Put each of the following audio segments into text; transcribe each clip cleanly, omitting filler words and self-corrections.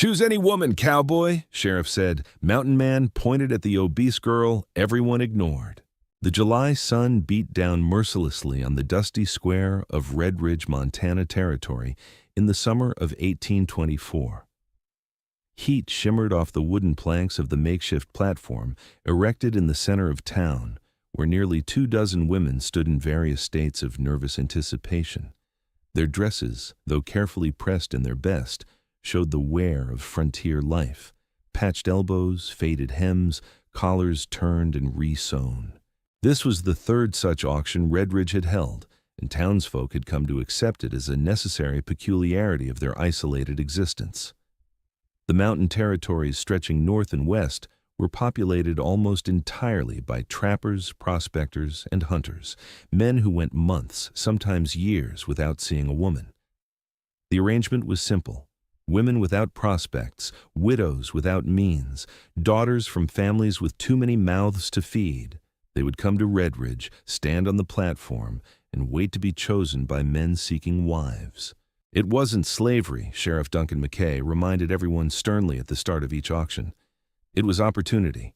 "Choose any woman, cowboy," Sheriff said. Mountain Man pointed at the obese girl everyone ignored. The July sun beat down mercilessly on the dusty square of Red Ridge, Montana Territory in the summer of 1824. Heat shimmered off the wooden planks of the makeshift platform erected in the center of town, where nearly 24 women stood in various states of nervous anticipation. Their dresses, though carefully pressed in their best, showed the wear of frontier life: patched elbows, faded hems, collars turned and re-sewn. This was the third such auction Red Ridge had held, and townsfolk had come to accept it as a necessary peculiarity of their isolated existence. The mountain territories stretching north and west were populated almost entirely by trappers, prospectors, and hunters, men who went months, sometimes years, without seeing a woman. The arrangement was simple: women without prospects, widows without means, daughters from families with too many mouths to feed. They would come to Red Ridge, stand on the platform, and wait to be chosen by men seeking wives. It wasn't slavery, Sheriff Duncan McKay reminded everyone sternly at the start of each auction. It was opportunity.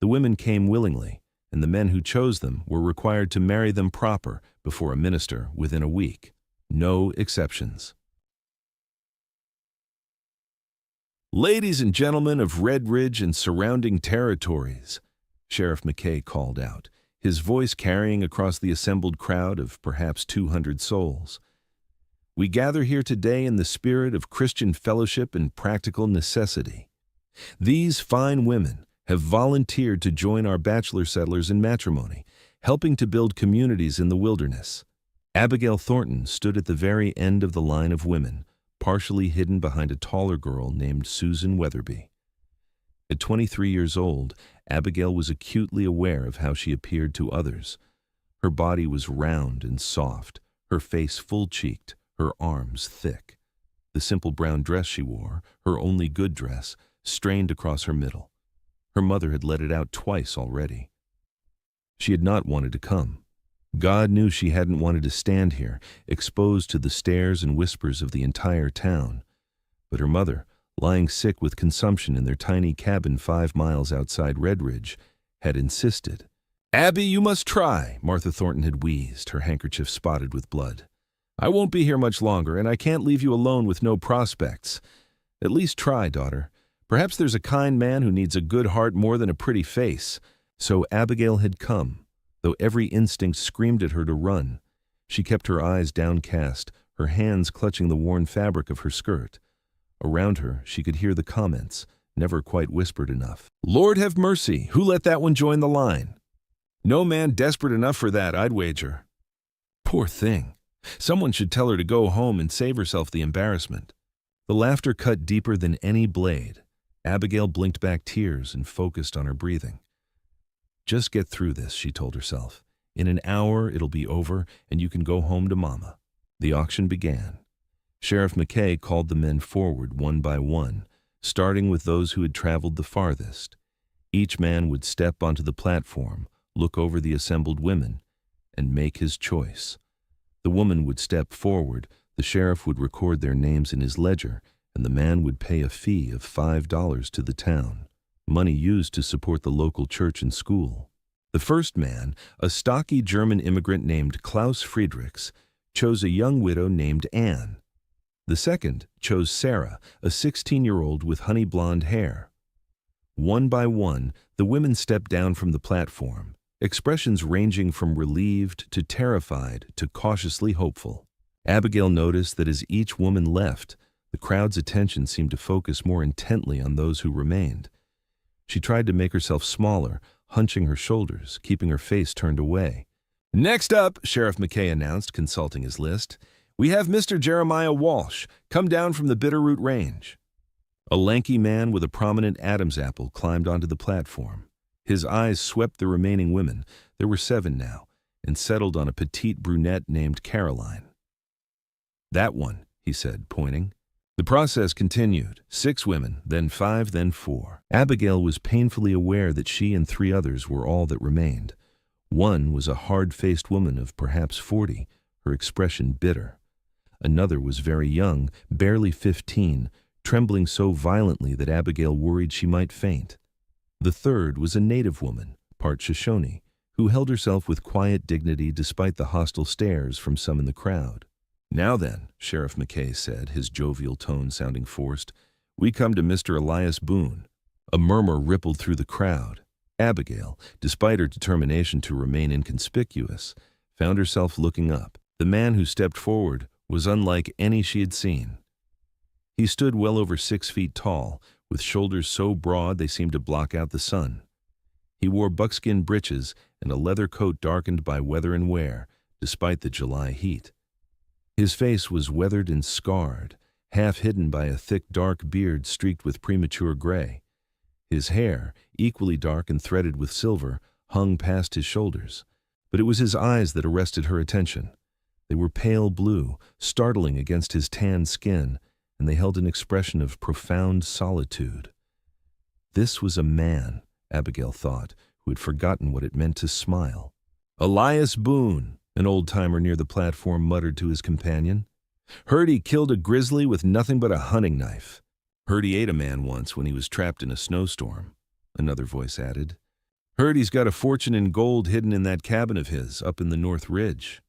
The women came willingly, and the men who chose them were required to marry them proper before a minister within a week. No exceptions. "Ladies and gentlemen of Red Ridge and surrounding territories," Sheriff McKay called out, his voice carrying across the assembled crowd of perhaps 200 souls. "We gather here today in the spirit of Christian fellowship and practical necessity. These fine women have volunteered to join our bachelor settlers in matrimony, helping to build communities in the wilderness." Abigail Thornton stood at the very end of the line of women, partially hidden behind a taller girl named Susan Weatherby. At 23 years old, Abigail was acutely aware of how she appeared to others. Her body was round and soft, her face full-cheeked, her arms thick. The simple brown dress she wore, her only good dress, strained across her middle. Her mother had let it out twice already. She had not wanted to come. God knew she hadn't wanted to stand here, exposed to the stares and whispers of the entire town. But her mother, lying sick with consumption in their tiny cabin 5 miles outside Red Ridge, had insisted. "Abby, you must try," Martha Thornton had wheezed, her handkerchief spotted with blood. "I won't be here much longer, and I can't leave you alone with no prospects. At least try, daughter. Perhaps there's a kind man who needs a good heart more than a pretty face." So Abigail had come, though every instinct screamed at her to run. She kept her eyes downcast, her hands clutching the worn fabric of her skirt. Around her, she could hear the comments, never quite whispered enough. "Lord have mercy, who let that one join the line? No man desperate enough for that, I'd wager. Poor thing. Someone should tell her to go home and save herself the embarrassment." The laughter cut deeper than any blade. Abigail blinked back tears and focused on her breathing. "Just get through this," she told herself. "In an hour, it'll be over, and you can go home to Mama." The auction began. Sheriff McKay called the men forward one by one, starting with those who had traveled the farthest. Each man would step onto the platform, look over the assembled women, and make his choice. The woman would step forward, the sheriff would record their names in his ledger, and the man would pay a fee of $5 to the town, money used to support the local church and school. The first man, a stocky German immigrant named Klaus Friedrichs, chose a young widow named Anne. The second chose Sarah, a 16-year-old with honey blonde hair. One by one, the women stepped down from the platform, expressions ranging from relieved to terrified to cautiously hopeful. Abigail noticed that as each woman left, the crowd's attention seemed to focus more intently on those who remained. She tried to make herself smaller, hunching her shoulders, keeping her face turned away. "Next up," Sheriff McKay announced, consulting his list, "we have Mr. Jeremiah Walsh, come down from the Bitterroot Range." A lanky man with a prominent Adam's apple climbed onto the platform. His eyes swept the remaining women, there were 7 now, and settled on a petite brunette named Caroline. "That one," he said, pointing. The process continued. 6 women, then 5, then 4. Abigail was painfully aware that she and 3 others were all that remained. One was a hard-faced woman of perhaps 40, her expression bitter. Another was very young, barely 15, trembling so violently that Abigail worried she might faint. The third was a native woman, part Shoshone, who held herself with quiet dignity despite the hostile stares from some in the crowd. "Now then," Sheriff McKay said, his jovial tone sounding forced, "we come to Mr. Elias Boone." A murmur rippled through the crowd. Abigail, despite her determination to remain inconspicuous, found herself looking up. The man who stepped forward was unlike any she had seen. He stood well over 6 feet tall, with shoulders so broad they seemed to block out the sun. He wore buckskin breeches and a leather coat darkened by weather and wear, despite the July heat. His face was weathered and scarred, half hidden by a thick dark beard streaked with premature gray. His hair, equally dark and threaded with silver, hung past his shoulders. But it was his eyes that arrested her attention. They were pale blue, startling against his tanned skin, and they held an expression of profound solitude. This was a man, Abigail thought, who had forgotten what it meant to smile. "Elias Boone," an old-timer near the platform muttered to his companion. "Heard he killed a grizzly with nothing but a hunting knife." "Heard he ate a man once when he was trapped in a snowstorm," another voice added. "Heard he's got a fortune in gold hidden in that cabin of his up in the North Ridge.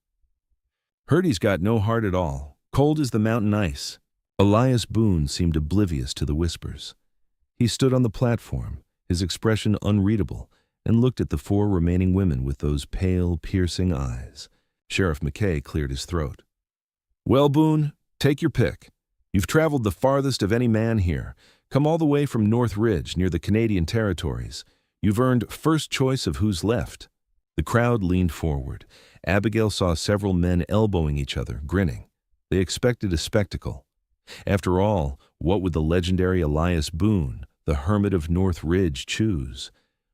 Heard he's got no heart at all, cold as the mountain ice." Elias Boone seemed oblivious to the whispers. He stood on the platform, his expression unreadable, and looked at the 4 remaining women with those pale, piercing eyes. Sheriff McKay cleared his throat. "Well, Boone, take your pick. You've traveled the farthest of any man here, come all the way from North Ridge near the Canadian territories. You've earned first choice of who's left." The crowd leaned forward. Abigail saw several men elbowing each other, grinning. They expected a spectacle. After all, what would the legendary Elias Boone, the hermit of North Ridge, choose?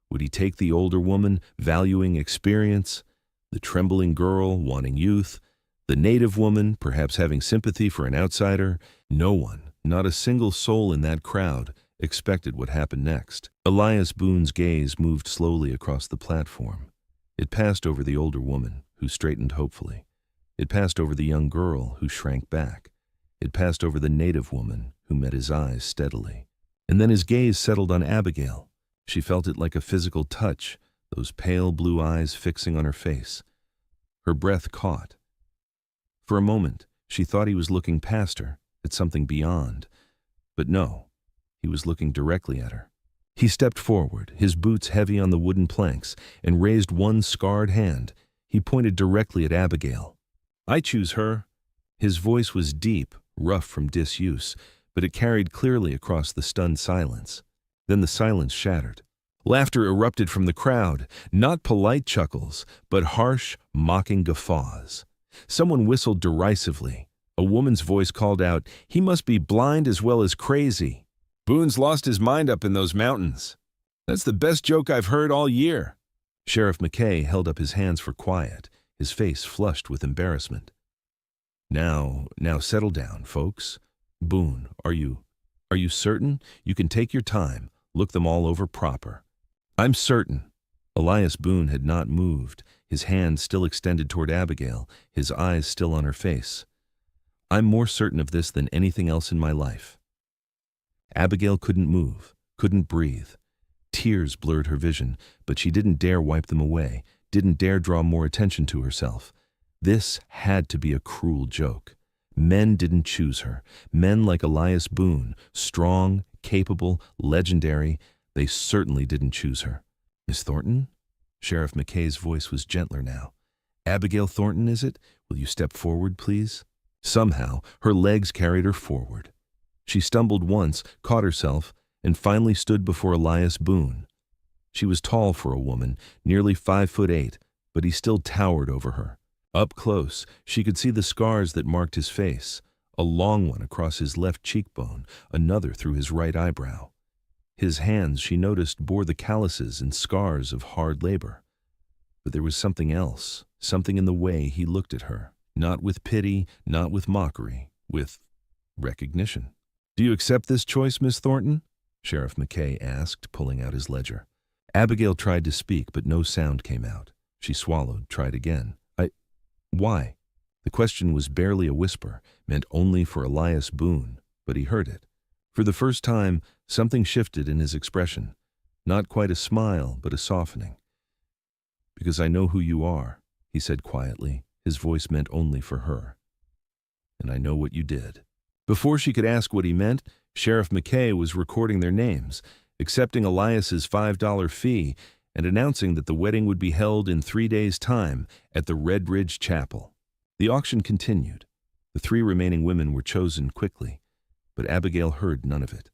Would he take the older woman, valuing experience, the trembling girl, wanting youth, the native woman, perhaps having sympathy for an outsider? No one, not a single soul in that crowd, expected what happened next. Elias Boone's gaze moved slowly across the platform. It passed over the older woman, who straightened hopefully. It passed over the young girl, who shrank back. It passed over the native woman, who met his eyes steadily. And then his gaze settled on Abigail. She felt it like a physical touch, those pale blue eyes fixing on her face. Her breath caught. For a moment, she thought he was looking past her, at something beyond. But no, he was looking directly at her. He stepped forward, his boots heavy on the wooden planks, and raised one scarred hand. He pointed directly at Abigail. "I choose her." His voice was deep, rough from disuse, but it carried clearly across the stunned silence. Then the silence shattered. Laughter erupted from the crowd, not polite chuckles, but harsh, mocking guffaws. Someone whistled derisively. A woman's voice called out, "He must be blind as well as crazy. Boone's lost his mind up in those mountains. That's the best joke I've heard all year." Sheriff McKay held up his hands for quiet, his face flushed with embarrassment. Now settle down, folks. Boone, are you certain? You can take your time, look them all over proper." "I'm certain." Elias Boone had not moved, his hand still extended toward Abigail, his eyes still on her face. "I'm more certain of this than anything else in my life." Abigail couldn't move, couldn't breathe. Tears blurred her vision, but she didn't dare wipe them away, didn't dare draw more attention to herself. This had to be a cruel joke. Men didn't choose her. Men like Elias Boone, strong, capable, legendary, they certainly didn't choose her. "Miss Thornton?" Sheriff McKay's voice was gentler now. "Abigail Thornton, is it? Will you step forward, please?" Somehow, her legs carried her forward. She stumbled once, caught herself, and finally stood before Elias Boone. She was tall for a woman, nearly 5'8", but he still towered over her. Up close, she could see the scars that marked his face, a long one across his left cheekbone, another through his right eyebrow. His hands, she noticed, bore the calluses and scars of hard labor. But there was something else, something in the way he looked at her, not with pity, not with mockery, with recognition. "Do you accept this choice, Miss Thornton?" Sheriff McKay asked, pulling out his ledger. Abigail tried to speak, but no sound came out. She swallowed, tried again. Why?" The question was barely a whisper, meant only for Elias Boone, but he heard it. For the first time, something shifted in his expression. Not quite a smile, but a softening. "Because I know who you are," he said quietly, his voice meant only for her. "And I know what you did." Before she could ask what he meant, Sheriff McKay was recording their names, accepting Elias's $5 fee, and announcing that the wedding would be held in 3 days' time at the Red Ridge Chapel. The auction continued. The 3 remaining women were chosen quickly, but Abigail heard none of it.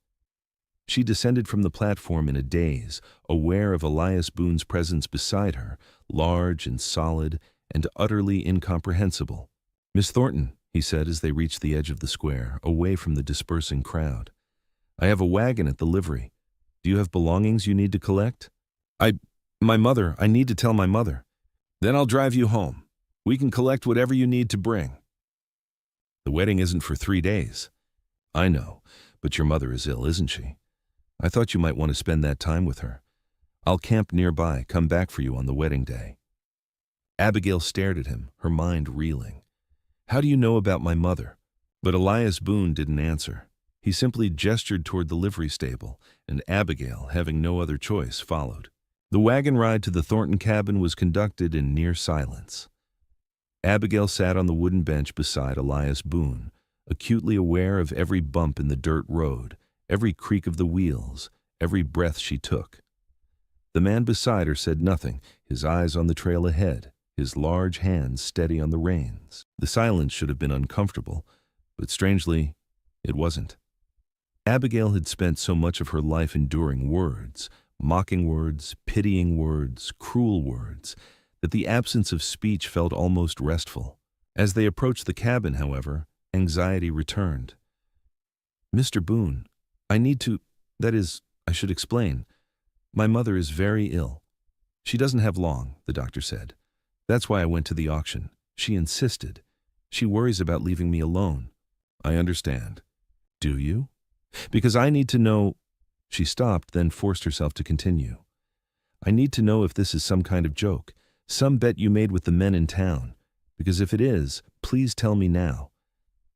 She descended from the platform in a daze, aware of Elias Boone's presence beside her, large and solid and utterly incomprehensible. "Miss Thornton," he said as they reached the edge of the square, away from the dispersing crowd. "I have a wagon at the livery. Do you have belongings you need to collect?" I need to tell my mother. Then I'll drive you home. We can collect whatever you need to bring." "The wedding isn't for 3 days. "I know, but your mother is ill, isn't she? I thought you might want to spend that time with her. I'll camp nearby, come back for you on the wedding day." Abigail stared at him, her mind reeling. "How do you know about my mother?" But Elias Boone didn't answer. He simply gestured toward the livery stable, and Abigail, having no other choice, followed. The wagon ride to the Thornton cabin was conducted in near silence. Abigail sat on the wooden bench beside Elias Boone, acutely aware of every bump in the dirt road, every creak of the wheels, every breath she took. The man beside her said nothing, his eyes on the trail ahead, his large hands steady on the reins. The silence should have been uncomfortable, but strangely, it wasn't. Abigail had spent so much of her life enduring words, mocking words, pitying words, cruel words, that the absence of speech felt almost restful. As they approached the cabin, however, anxiety returned. "Mr. Boone, I should explain. My mother is very ill. She doesn't have long," the doctor said. "That's why I went to the auction. She insisted. She worries about leaving me alone." "I understand." "Do you? Because I need to know—" She stopped, then forced herself to continue. "I need to know if this is some kind of joke, some bet you made with the men in town. Because if it is, please tell me now.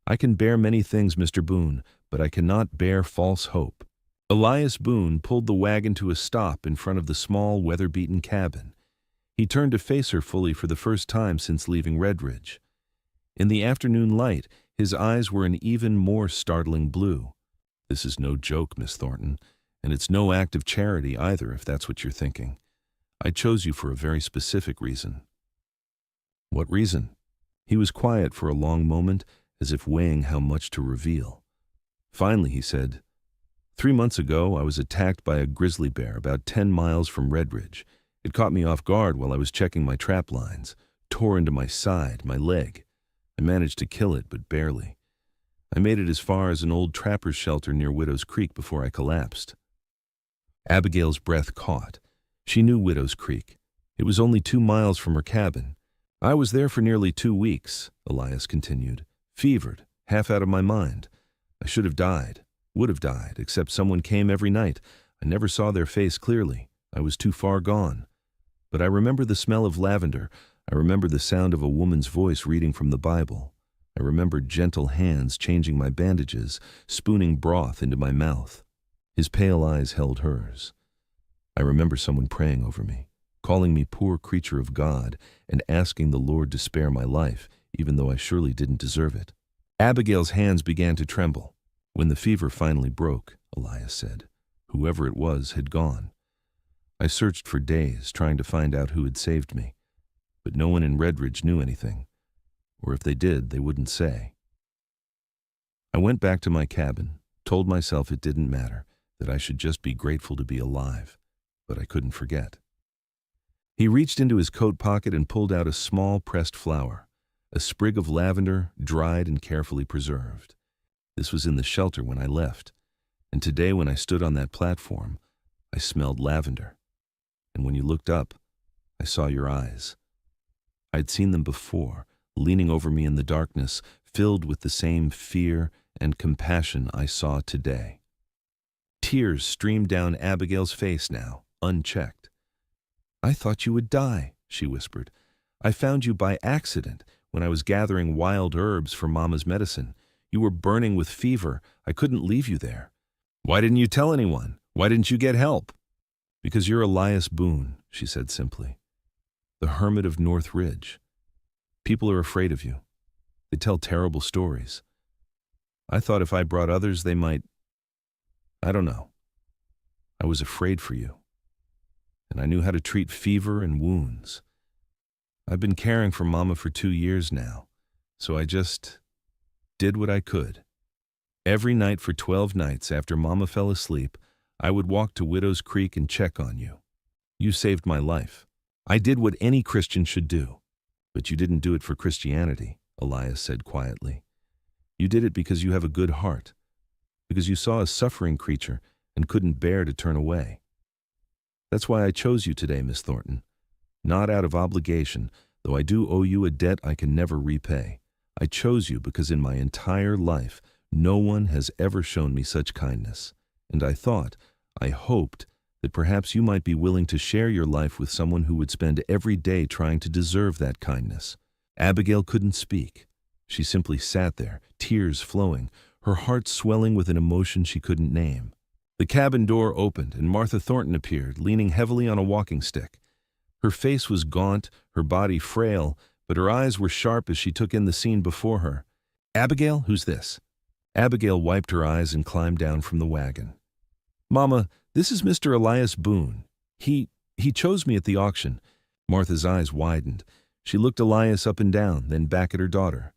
I can bear many things, Mr. Boone, but I cannot bear false hope." Elias Boone pulled the wagon to a stop in front of the small, weather-beaten cabin. He turned to face her fully for the first time since leaving Red Ridge. In the afternoon light, his eyes were an even more startling blue. "This is no joke, Miss Thornton, and it's no act of charity either, if that's what you're thinking. I chose you for a very specific reason." "What reason?" He was quiet for a long moment, as if weighing how much to reveal. Finally, he said, 3 months ago, I was attacked by a grizzly bear about 10 miles from Red Ridge. It caught me off guard while I was checking my trap lines, tore into my side, my leg. I managed to kill it, but barely. I made it as far as an old trapper's shelter near Widow's Creek before I collapsed." Abigail's breath caught. She knew Widow's Creek. It was only 2 miles from her cabin. "I was there for nearly 2 weeks, Elias continued. "Fevered, half out of my mind. I should have died, would have died, except someone came every night. I never saw their face clearly. I was too far gone. But I remember the smell of lavender. I remember the sound of a woman's voice reading from the Bible. I remember gentle hands changing my bandages, spooning broth into my mouth." His pale eyes held hers. "I remember someone praying over me, calling me poor creature of God, and asking the Lord to spare my life, even though I surely didn't deserve it." Abigail's hands began to tremble. "When the fever finally broke," Elias said, "whoever it was had gone. I searched for days, trying to find out who had saved me, but no one in Red Ridge knew anything, or if they did, they wouldn't say. I went back to my cabin, told myself it didn't matter, that I should just be grateful to be alive, but I couldn't forget." He reached into his coat pocket and pulled out a small pressed flower, a sprig of lavender, dried and carefully preserved. "This was in the shelter when I left, and today when I stood on that platform, I smelled lavender. And when you looked up, I saw your eyes. I'd seen them before, leaning over me in the darkness, filled with the same fear and compassion I saw today." Tears streamed down Abigail's face now, unchecked. "I thought you would die," she whispered. "I found you by accident when I was gathering wild herbs for Mama's medicine. You were burning with fever. I couldn't leave you there. Why didn't you tell anyone? Why didn't you get help? Because you're Elias Boone, she said simply. The hermit of North Ridge. People are afraid of you. They tell terrible stories. I thought if I brought others, they might... I don't know. I was afraid for you. And I knew how to treat fever and wounds. I've been caring for Mama for 2 years now, so I just did what I could. Every night for 12 nights after Mama fell asleep, I would walk to Widow's Creek and check on you. You saved my life. I did what any Christian should do. But you didn't do it for Christianity, Elias said quietly. You did it because you have a good heart, because you saw a suffering creature and couldn't bear to turn away. That's why I chose you today, Miss Thornton. Not out of obligation, though I do owe you a debt I can never repay. I chose you because in my entire life, no one has ever shown me such kindness. And I hoped, that perhaps you might be willing to share your life with someone who would spend every day trying to deserve that kindness. Abigail couldn't speak. She simply sat there, tears flowing, her heart swelling with an emotion she couldn't name. The cabin door opened and Martha Thornton appeared, leaning heavily on a walking stick. Her face was gaunt, her body frail, but her eyes were sharp as she took in the scene before her. Abigail, who's this? Abigail wiped her eyes and climbed down from the wagon. Mama, this is Mr. Elias Boone. He chose me at the auction. Martha's eyes widened. She looked Elias up and down, then back at her daughter.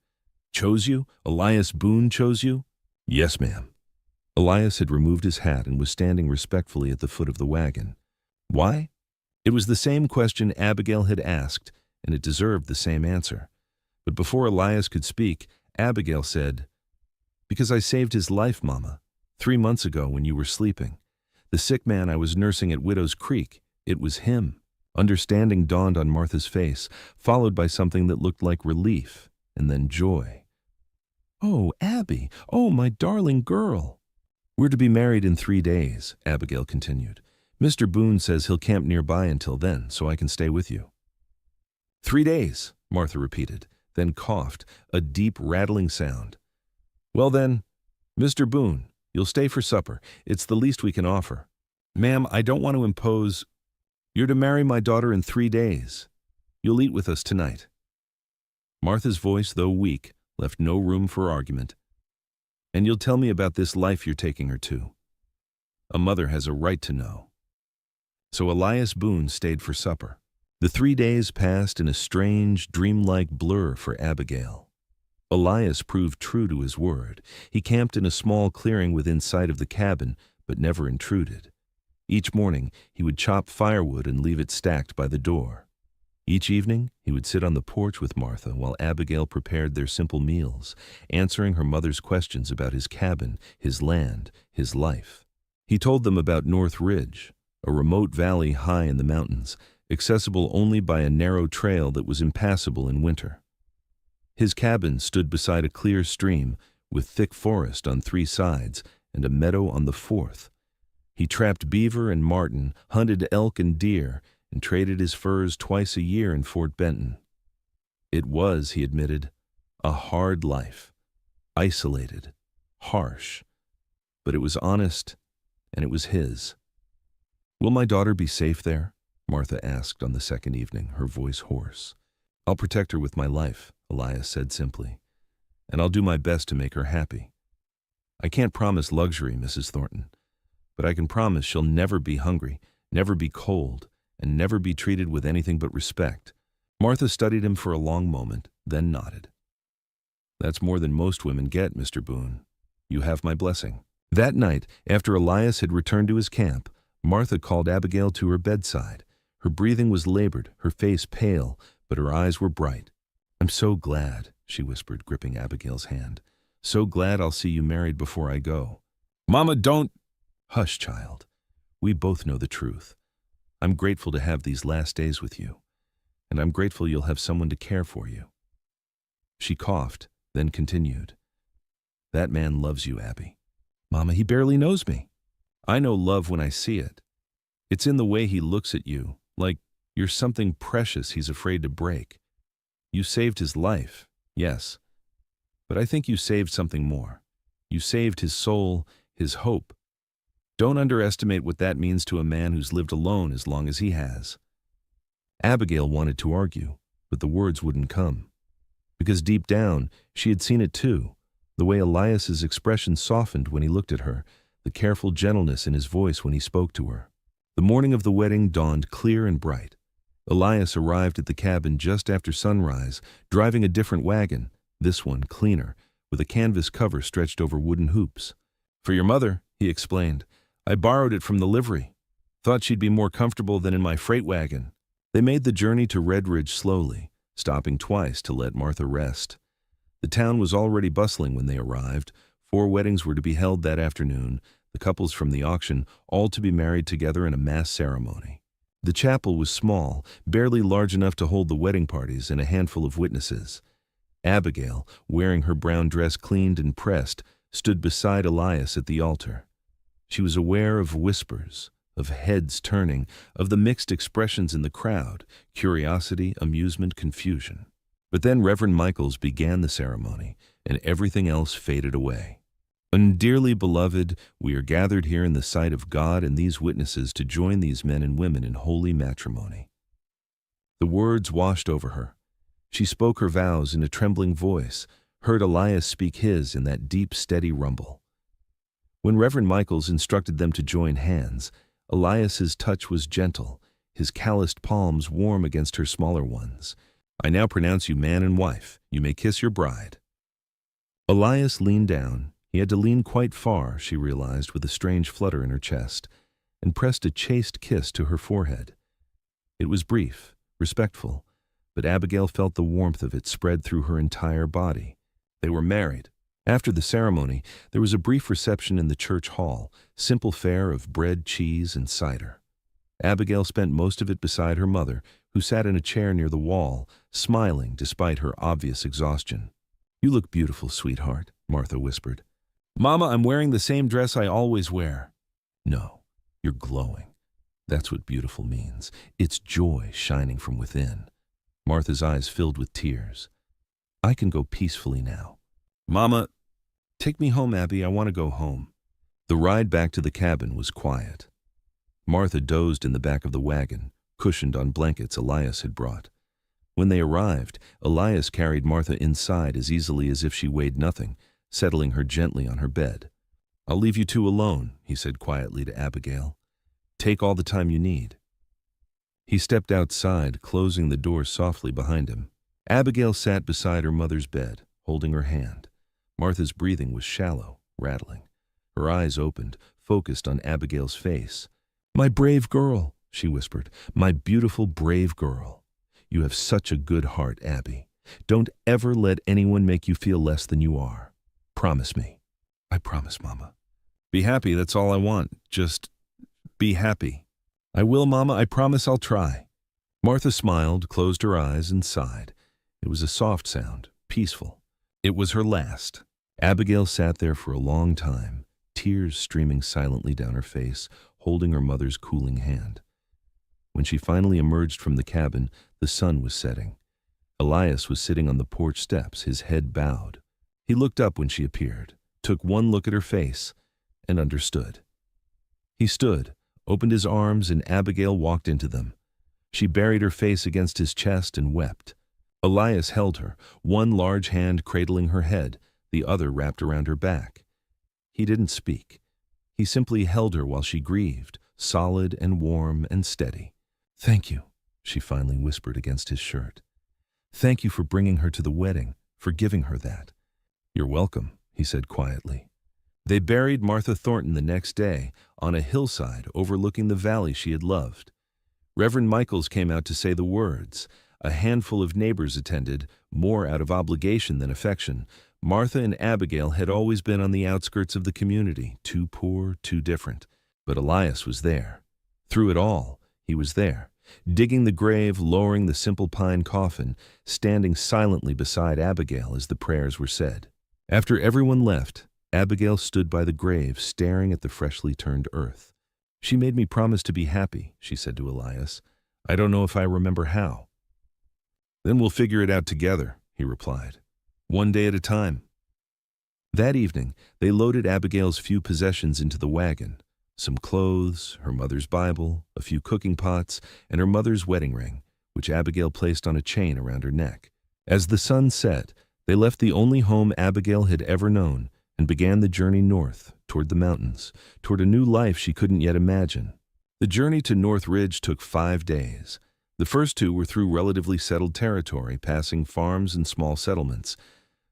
Chose you? Elias Boone chose you? Yes, ma'am. Elias had removed his hat and was standing respectfully at the foot of the wagon. Why? It was the same question Abigail had asked, and it deserved the same answer. But before Elias could speak, Abigail said, Because I saved his life, Mama, 3 months ago when you were sleeping. The sick man I was nursing at Widow's Creek, it was him. Understanding dawned on Martha's face, followed by something that looked like relief, and then joy. Oh, Abby! Oh, my darling girl! We're to be married in 3 days, Abigail continued. Mr. Boone says he'll camp nearby until then, so I can stay with you. 3 days, Martha repeated, then coughed, a deep rattling sound. Well then, Mr. Boone, you'll stay for supper. It's the least we can offer. Ma'am, I don't want to impose. You're to marry my daughter in 3 days. You'll eat with us tonight. Martha's voice, though weak, left no room for argument. And you'll tell me about this life you're taking her to. A mother has a right to know. So Elias Boone stayed for supper. The 3 days passed in a strange, dreamlike blur for Abigail. Elias proved true to his word. He camped in a small clearing within sight of the cabin, but never intruded. Each morning, he would chop firewood and leave it stacked by the door. Each evening, he would sit on the porch with Martha while Abigail prepared their simple meals, answering her mother's questions about his cabin, his land, his life. He told them about North Ridge, a remote valley high in the mountains, accessible only by a narrow trail that was impassable in winter. His cabin stood beside a clear stream with thick forest on 3 sides and a meadow on the 4th. He trapped beaver and marten, hunted elk and deer, and traded his furs twice a year in Fort Benton. It was, he admitted, a hard life, isolated, harsh, but it was honest, and it was his. Will my daughter be safe there? Martha asked on the second evening, her voice hoarse. I'll protect her with my life, Elias said simply, and I'll do my best to make her happy. I can't promise luxury, Mrs. Thornton, but I can promise she'll never be hungry, never be cold, and never be treated with anything but respect. Martha studied him for a long moment, then nodded. That's more than most women get, Mr. Boone. You have my blessing. That night, after Elias had returned to his camp, Martha called Abigail to her bedside. Her breathing was labored, her face pale, but her eyes were bright. I'm so glad, she whispered, gripping Abigail's hand. So glad I'll see you married before I go. Mama, don't... Hush, child. We both know the truth. I'm grateful to have these last days with you, and I'm grateful you'll have someone to care for you. She coughed, then continued. That man loves you, Abby. Mama, he barely knows me. I know love when I see it. It's in the way he looks at you, like you're something precious he's afraid to break. You saved his life, yes, but I think you saved something more. You saved his soul, his hope, Don't underestimate what that means to a man who's lived alone as long as he has. Abigail wanted to argue, but the words wouldn't come. Because deep down, she had seen it too, the way Elias's expression softened when he looked at her, the careful gentleness in his voice when he spoke to her. The morning of the wedding dawned clear and bright. Elias arrived at the cabin just after sunrise, driving a different wagon, this one cleaner, with a canvas cover stretched over wooden hoops. "For your mother," he explained. "I borrowed it from the livery. Thought she'd be more comfortable than in my freight wagon." They made the journey to Red Ridge slowly, stopping twice to let Martha rest. The town was already bustling when they arrived. 4 weddings were to be held that afternoon, the couples from the auction all to be married together in a mass ceremony. The chapel was small, barely large enough to hold the wedding parties and a handful of witnesses. Abigail, wearing her brown dress cleaned and pressed, stood beside Elias at the altar. She was aware of whispers, of heads turning, of the mixed expressions in the crowd, curiosity, amusement, confusion. But then Reverend Michaels began the ceremony, and everything else faded away. "And dearly beloved, we are gathered here in the sight of God and these witnesses to join these men and women in holy matrimony." The words washed over her. She spoke her vows in a trembling voice, heard Elias speak his in that deep, steady rumble. When Reverend Michaels instructed them to join hands, Elias's touch was gentle, his calloused palms warm against her smaller ones. "I now pronounce you man and wife. You may kiss your bride." Elias leaned down. He had to lean quite far, she realized with a strange flutter in her chest, and pressed a chaste kiss to her forehead. It was brief, respectful, but Abigail felt the warmth of it spread through her entire body. They were married. After the ceremony, there was a brief reception in the church hall, simple fare of bread, cheese, and cider. Abigail spent most of it beside her mother, who sat in a chair near the wall, smiling despite her obvious exhaustion. "You look beautiful, sweetheart," Martha whispered. "Mama, I'm wearing the same dress I always wear." "No, you're glowing. That's what beautiful means. It's joy shining from within." Martha's eyes filled with tears. "I can go peacefully now." "Mama, take me home, Abby. I want to go home." The ride back to the cabin was quiet. Martha dozed in the back of the wagon, cushioned on blankets Elias had brought. When they arrived, Elias carried Martha inside as easily as if she weighed nothing, settling her gently on her bed. "I'll leave you two alone," he said quietly to Abigail. "Take all the time you need." He stepped outside, closing the door softly behind him. Abigail sat beside her mother's bed, holding her hand. Martha's breathing was shallow, rattling. Her eyes opened, focused on Abigail's face. "My brave girl," she whispered. "My beautiful, brave girl. You have such a good heart, Abby. Don't ever let anyone make you feel less than you are. Promise me." "I promise, Mama." "Be happy, that's all I want. Just be happy." "I will, Mama. I promise I'll try." Martha smiled, closed her eyes, and sighed. It was a soft sound, peaceful. It was her last. Abigail sat there for a long time, tears streaming silently down her face, holding her mother's cooling hand. When she finally emerged from the cabin, the sun was setting. Elias was sitting on the porch steps, his head bowed. He looked up when she appeared, took one look at her face, and understood. He stood, opened his arms, and Abigail walked into them. She buried her face against his chest and wept. Elias held her, one large hand cradling her head, the other wrapped around her back. He didn't speak. He simply held her while she grieved, solid and warm and steady. "Thank you," she finally whispered against his shirt. "Thank you for bringing her to the wedding, for giving her that." "You're welcome," he said quietly. They buried Martha Thornton the next day, on a hillside overlooking the valley she had loved. Reverend Michaels came out to say the words. A handful of neighbors attended, more out of obligation than affection. Martha and Abigail had always been on the outskirts of the community, too poor, too different. But Elias was there. Through it all, he was there, digging the grave, lowering the simple pine coffin, standing silently beside Abigail as the prayers were said. After everyone left, Abigail stood by the grave, staring at the freshly turned earth. "She made me promise to be happy," she said to Elias. "I don't know if I remember how." "Then we'll figure it out together," he replied. "One day at a time." That evening, they loaded Abigail's few possessions into the wagon, some clothes, her mother's Bible, a few cooking pots, and her mother's wedding ring, which Abigail placed on a chain around her neck. As the sun set, they left the only home Abigail had ever known and began the journey north, toward the mountains, toward a new life she couldn't yet imagine. The journey to North Ridge took 5 days. The first 2 were through relatively settled territory, passing farms and small settlements.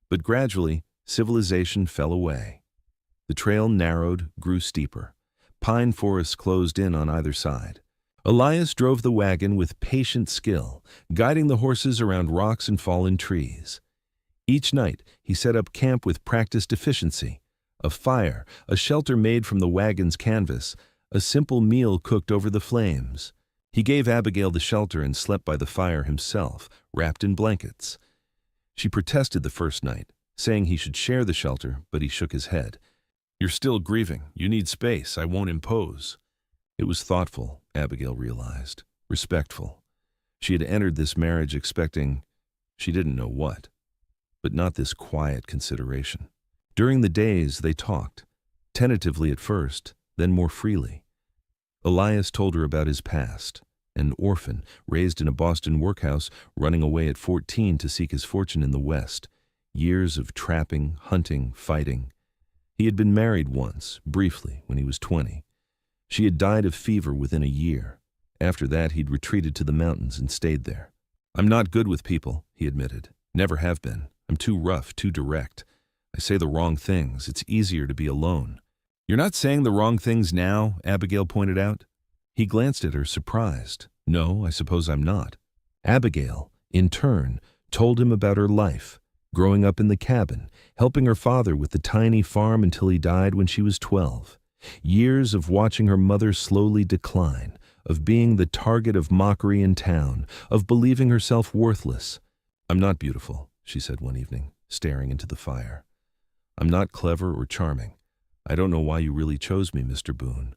But gradually, civilization fell away. The trail narrowed, grew steeper. Pine forests closed in on either side. Elias drove the wagon with patient skill, guiding the horses around rocks and fallen trees. Each night, he set up camp with practiced efficiency. A fire, a shelter made from the wagon's canvas, a simple meal cooked over the flames. He gave Abigail the shelter and slept by the fire himself, wrapped in blankets. She protested the first night, saying he should share the shelter, but he shook his head. "You're still grieving. You need space. I won't impose." It was thoughtful, Abigail realized, respectful. She had entered this marriage expecting, she didn't know what, but not this quiet consideration. During the days, they talked, tentatively at first, then more freely. Elias told her about his past, an orphan, raised in a Boston workhouse, running away at 14 to seek his fortune in the West. Years of trapping, hunting, fighting. He had been married once, briefly, when he was 20. She had died of fever within a year. After that, he'd retreated to the mountains and stayed there. "I'm not good with people," he admitted. "Never have been. I'm too rough, too direct. I say the wrong things. It's easier to be alone." "You're not saying the wrong things now," Abigail pointed out. He glanced at her, surprised. "No, I suppose I'm not." Abigail, in turn, told him about her life, growing up in the cabin, helping her father with the tiny farm until he died when she was 12. Years of watching her mother slowly decline, of being the target of mockery in town, of believing herself worthless. "I'm not beautiful," she said one evening, staring into the fire. "I'm not clever or charming. I don't know why you really chose me, Mr. Boone.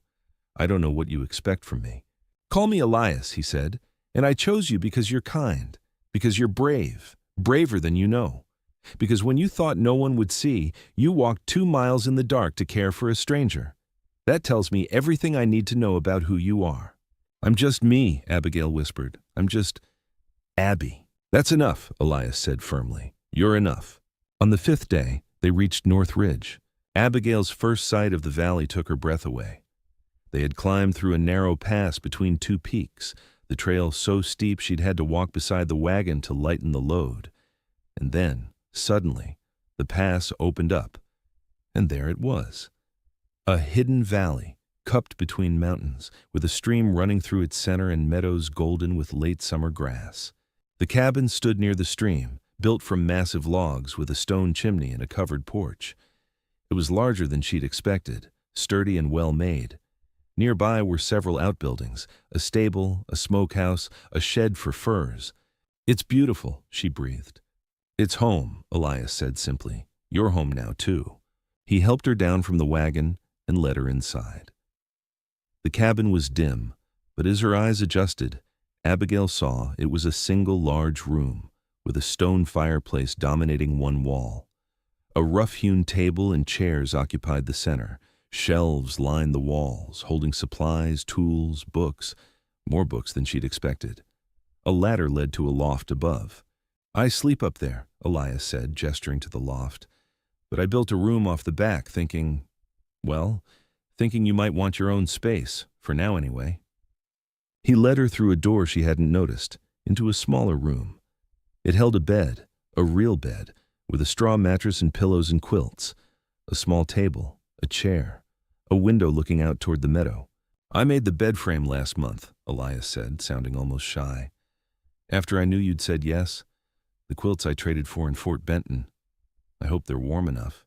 I don't know what you expect from me." "Call me Elias," he said, "and I chose you because you're kind, because you're brave, braver than you know. Because when you thought no one would see, you walked 2 miles in the dark to care for a stranger. That tells me everything I need to know about who you are." "I'm just me," Abigail whispered. "I'm just Abby." "That's enough," Elias said firmly. "You're enough." On the 5th day, they reached North Ridge. Abigail's first sight of the valley took her breath away. They had climbed through a narrow pass between 2 peaks, the trail so steep she'd had to walk beside the wagon to lighten the load. And then, suddenly, the pass opened up, and there it was. A hidden valley, cupped between mountains, with a stream running through its center and meadows golden with late summer grass. The cabin stood near the stream, built from massive logs with a stone chimney and a covered porch. It was larger than she'd expected, sturdy and well-made. Nearby were several outbuildings, a stable, a smokehouse, a shed for furs. "It's beautiful," she breathed. "It's home," Elias said simply. "You're home now, too." He helped her down from the wagon and led her inside. The cabin was dim, but as her eyes adjusted, Abigail saw it was a single large room, with a stone fireplace dominating one wall. A rough-hewn table and chairs occupied the center. Shelves lined the walls, holding supplies, tools, books, more books than she'd expected. A ladder led to a loft above. "I sleep up there," Elias said, gesturing to the loft. "But I built a room off the back, thinking you might want your own space, for now anyway." He led her through a door she hadn't noticed, into a smaller room. It held a bed, a real bed, with a straw mattress and pillows and quilts, a small table, a chair, a window looking out toward the meadow. "I made the bed frame last month," Elias said, sounding almost shy. "After I knew you'd said yes. The quilts I traded for in Fort Benton. I hope they're warm enough."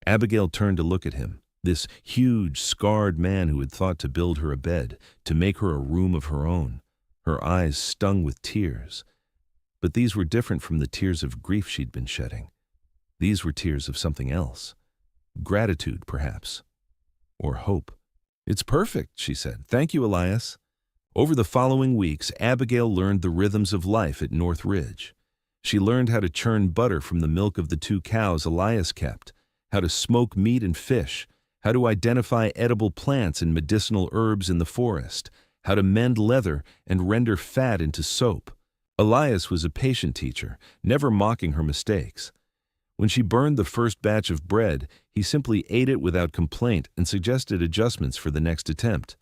Abigail turned to look at him, this huge, scarred man who had thought to build her a bed, to make her a room of her own. Her eyes stung with tears. But these were different from the tears of grief she'd been shedding. These were tears of something else. Gratitude, perhaps. Or hope. "It's perfect," she said. "Thank you, Elias." Over the following weeks, Abigail learned the rhythms of life at North Ridge. She learned how to churn butter from the milk of the 2 cows Elias kept, how to smoke meat and fish, how to identify edible plants and medicinal herbs in the forest, how to mend leather and render fat into soap. Elias was a patient teacher, never mocking her mistakes. When she burned the first batch of bread, he simply ate it without complaint and suggested adjustments for the next attempt.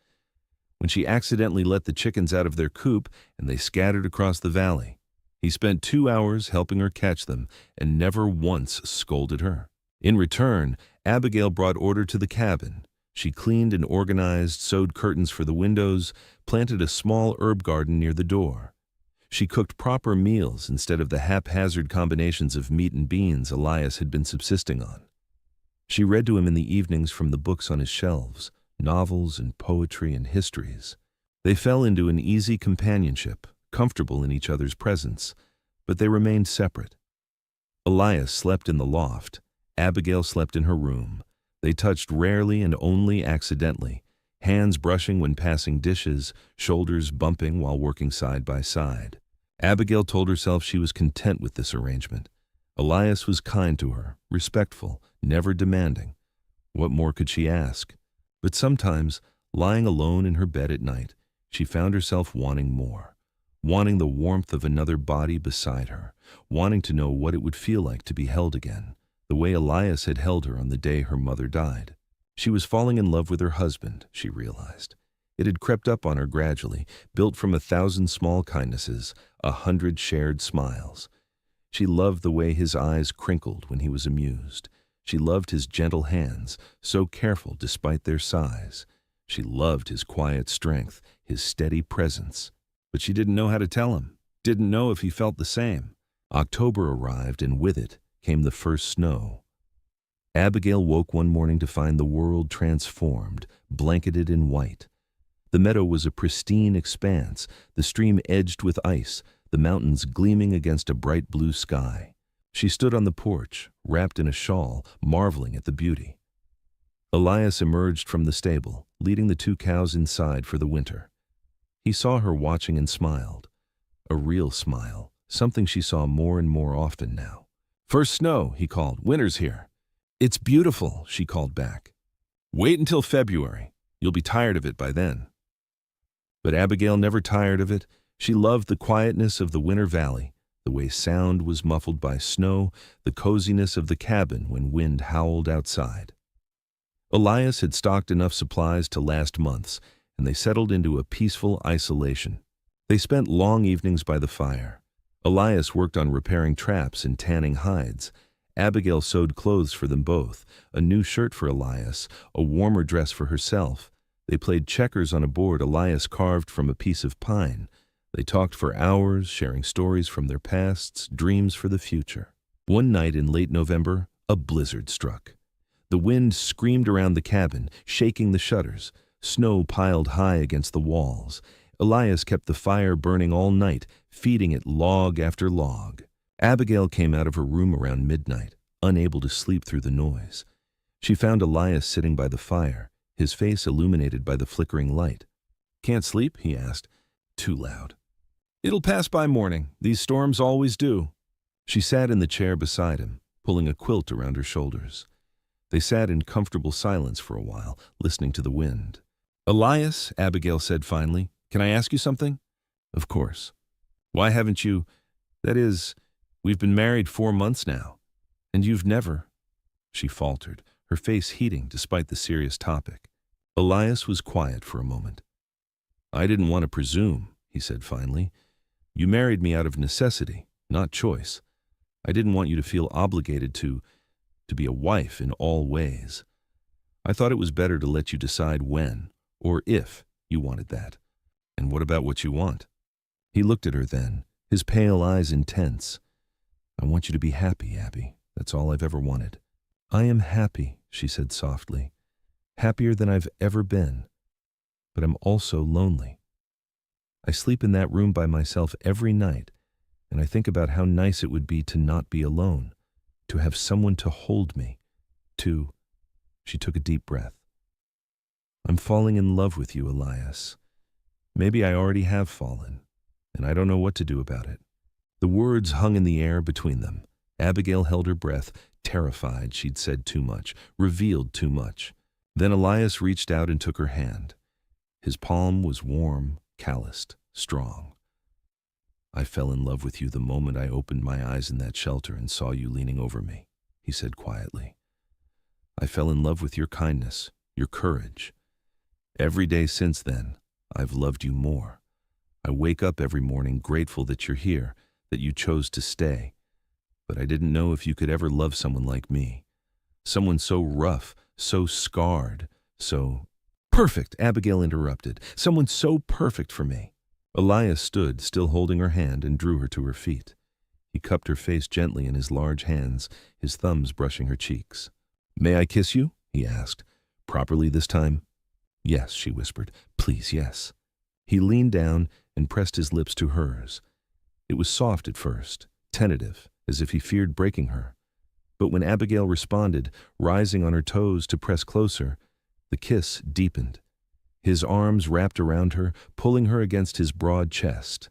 When she accidentally let the chickens out of their coop and they scattered across the valley, he spent 2 hours helping her catch them and never once scolded her. In return, Abigail brought order to the cabin. She cleaned and organized, sewed curtains for the windows, planted a small herb garden near the door. She cooked proper meals instead of the haphazard combinations of meat and beans Elias had been subsisting on. She read to him in the evenings from the books on his shelves, novels and poetry and histories. They fell into an easy companionship, comfortable in each other's presence, but they remained separate. Elias slept in the loft. Abigail slept in her room. They touched rarely and only accidentally, hands brushing when passing dishes, shoulders bumping while working side by side. Abigail told herself she was content with this arrangement. Elias was kind to her, respectful, never demanding. What more could she ask? But sometimes, lying alone in her bed at night, she found herself wanting more, wanting the warmth of another body beside her, wanting to know what it would feel like to be held again, the way Elias had held her on the day her mother died. She was falling in love with her husband, she realized. It had crept up on her gradually, built from 1,000 small kindnesses, 100 shared smiles. She loved the way his eyes crinkled when he was amused. She loved his gentle hands, so careful despite their size. She loved his quiet strength, his steady presence. But she didn't know how to tell him, didn't know if he felt the same. October arrived, and with it came the first snow. Abigail woke one morning to find the world transformed, blanketed in white. The meadow was a pristine expanse, the stream edged with ice, the mountains gleaming against a bright blue sky. She stood on the porch, wrapped in a shawl, marveling at the beauty. Elias emerged from the stable, leading the 2 cows inside for the winter. He saw her watching and smiled. A real smile, something she saw more and more often now. "First snow," he called. "Winter's here." "It's beautiful," she called back. "Wait until February. You'll be tired of it by then." But Abigail never tired of it. She loved the quietness of the winter valley, the way sound was muffled by snow, the coziness of the cabin when wind howled outside. Elias had stocked enough supplies to last months, and they settled into a peaceful isolation. They spent long evenings by the fire. Elias worked on repairing traps and tanning hides. Abigail sewed clothes for them both, a new shirt for Elias, a warmer dress for herself. They played checkers on a board Elias carved from a piece of pine. They talked for hours, sharing stories from their pasts, dreams for the future. One night in late November, a blizzard struck. The wind screamed around the cabin, shaking the shutters. Snow piled high against the walls. Elias kept the fire burning all night, feeding it log after log. Abigail came out of her room around midnight, unable to sleep through the noise. She found Elias sitting by the fire, his face illuminated by the flickering light. "Can't sleep?" he asked. "Too loud." "It'll pass by morning. These storms always do." She sat in the chair beside him, pulling a quilt around her shoulders. They sat in comfortable silence for a while, listening to the wind. "Elias," Abigail said finally, "can I ask you something?" "Of course." "Why haven't you... that is, we've been married 4 months now, and you've never..." She faltered, her face heating despite the serious topic. Elias was quiet for a moment. "I didn't want to presume," he said finally. "You married me out of necessity, not choice. I didn't want you to feel obligated to be a wife in all ways. I thought it was better to let you decide when, or if, you wanted that. And what about what you want?" He looked at her then, his pale eyes intense. "I want you to be happy, Abby. That's all I've ever wanted." "I am happy," she said softly. "Happier than I've ever been. But I'm also lonely. I sleep in that room by myself every night, and I think about how nice it would be to not be alone, to have someone to hold me, to..." She took a deep breath. "I'm falling in love with you, Elias. Maybe I already have fallen, and I don't know what to do about it." The words hung in the air between them. Abigail held her breath, terrified she'd said too much, revealed too much. Then Elias reached out and took her hand. His palm was warm, calloused, strong. "I fell in love with you the moment I opened my eyes in that shelter and saw you leaning over me," he said quietly. "I fell in love with your kindness, your courage. Every day since then, I've loved you more. I wake up every morning grateful that you're here, that you chose to stay. But I didn't know if you could ever love someone like me. Someone so rough, so scarred, so—" "Perfect," Abigail interrupted. "Someone so perfect for me." Elias stood, still holding her hand, and drew her to her feet. He cupped her face gently in his large hands, his thumbs brushing her cheeks. "May I kiss you?" he asked. "Properly this time?" "Yes," she whispered. "Please, yes." He leaned down and pressed his lips to hers. It was soft at first, tentative, as if he feared breaking her. But when Abigail responded, rising on her toes to press closer, the kiss deepened. His arms wrapped around her, pulling her against his broad chest.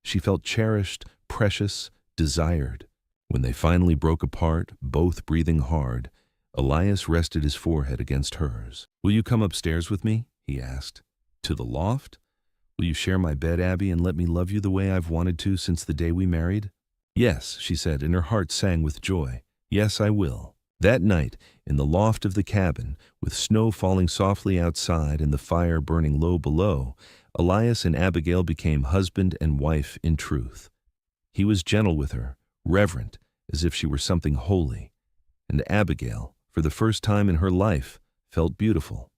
She felt cherished, precious, desired. When they finally broke apart, both breathing hard, Elias rested his forehead against hers. "Will you come upstairs with me?" he asked. "To the loft? Will you share my bed, Abby, and let me love you the way I've wanted to since the day we married?" "Yes," she said, and her heart sang with joy. "Yes, I will." That night, in the loft of the cabin, with snow falling softly outside and the fire burning low below, Elias and Abigail became husband and wife in truth. He was gentle with her, reverent, as if she were something holy. And Abigail, for the first time in her life, felt beautiful.